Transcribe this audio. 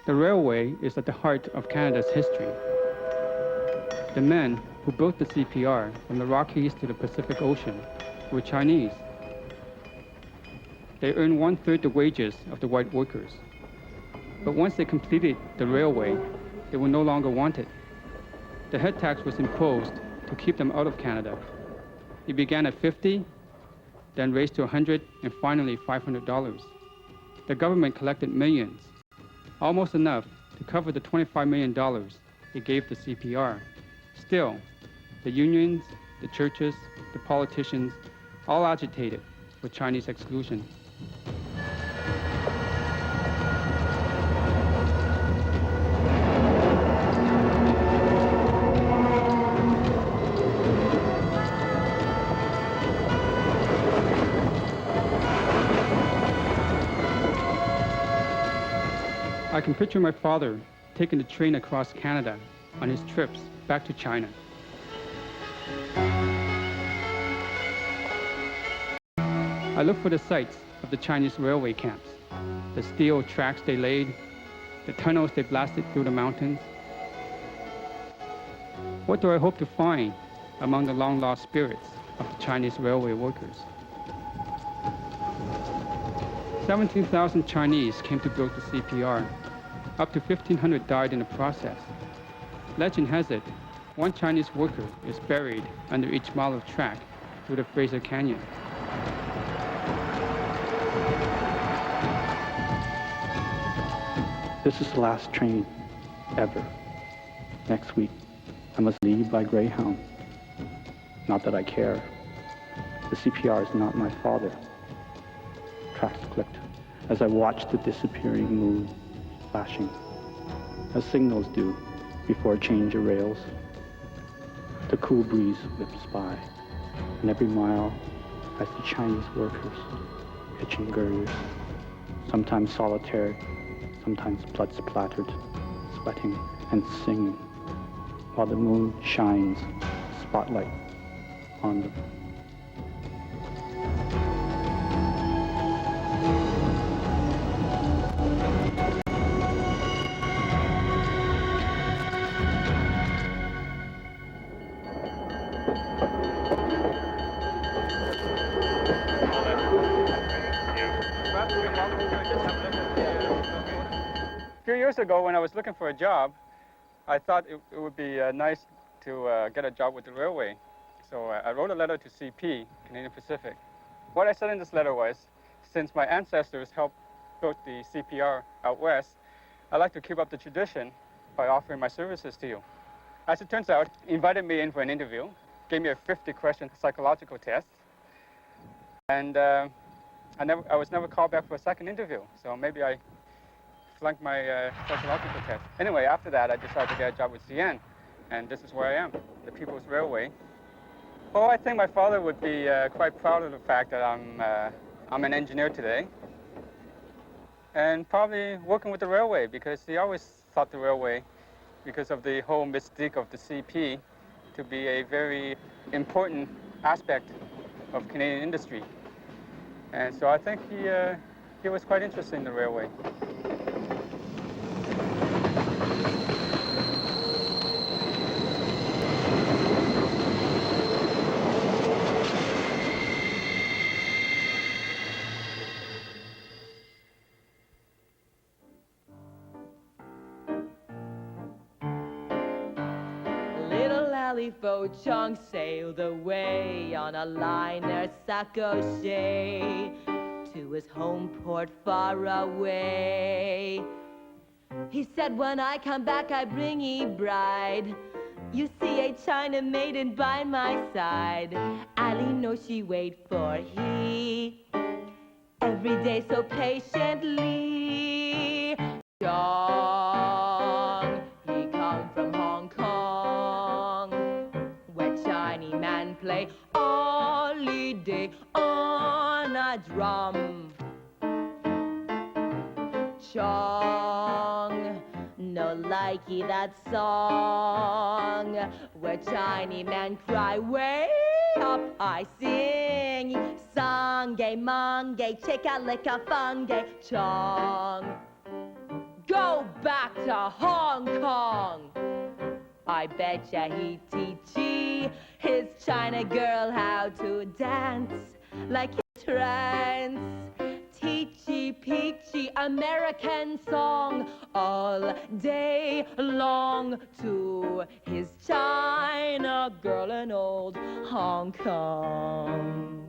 The railway is at the heart of Canada's history. The men who built the CPR from the Rockies to the Pacific Ocean were Chinese. They earned one-third the wages of the white workers. But once they completed the railway, they were no longer wanted. The head tax was imposed to keep them out of Canada. It began at $50, then raised to $100, and finally $500. The government collected millions, almost enough to cover the $25 million it gave the CPR. Still, the unions, the churches, the politicians, all agitated for Chinese exclusion. I can picture my father taking the train across Canada on his trips back to China. I look for the sites of the Chinese railway camps, the steel tracks they laid, the tunnels they blasted through the mountains. What do I hope to find among the long-lost spirits of the Chinese railway workers? 17,000 Chinese came to build the CPR. Up to 1,500 died in the process. Legend has it, one Chinese worker is buried under each mile of track through the Fraser Canyon. This is the last train ever. Next week, I must leave by Greyhound. Not that I care. The CPR is not my father. Tracks clicked as I watched the disappearing moon flashing, as signals do before a change of rails. The cool breeze whips by, and every mile I see Chinese workers hitching girders, sometimes solitary, sometimes blood splattered, sweating and singing, while the moon shines a spotlight on them. A few years ago, when I was looking for a job, I thought it would be nice to get a job with the railway. So I wrote a letter to CP, Canadian Pacific. What I said in this letter was, since my ancestors helped build the CPR out west, I'd like to keep up the tradition by offering my services to you. As it turns out, he invited me in for an interview, gave me a 50-question psychological test, and I was never called back for a second interview, so maybe I flunked my psychological test. Anyway, after that, I decided to get a job with CN, and this is where I am, the People's Railway. Well, I think my father would be quite proud of the fact that I'm an engineer today, and probably working with the railway, because he always thought the railway, because of the whole mystique of the CP, to be a very important aspect of Canadian industry. And so I think he was quite interested in the railway. Chong sailed away on a liner Sakoshe to his home port far away. He said, when I come back, I bring ye bride. You see a China maiden by my side. Ali knows she wait for he every day so patiently. Chong, he come from Hong Kong, where Chinese man play holiday on a drum. Chong, no likey that song, where Chinese man cry way up I sing. Sangay, mangay, chicka licka fungay. Chong, go back to Hong Kong. I betcha he'd teach his China girl how to dance like a trance. Teachy peachy American song all day long to his China girl in old Hong Kong.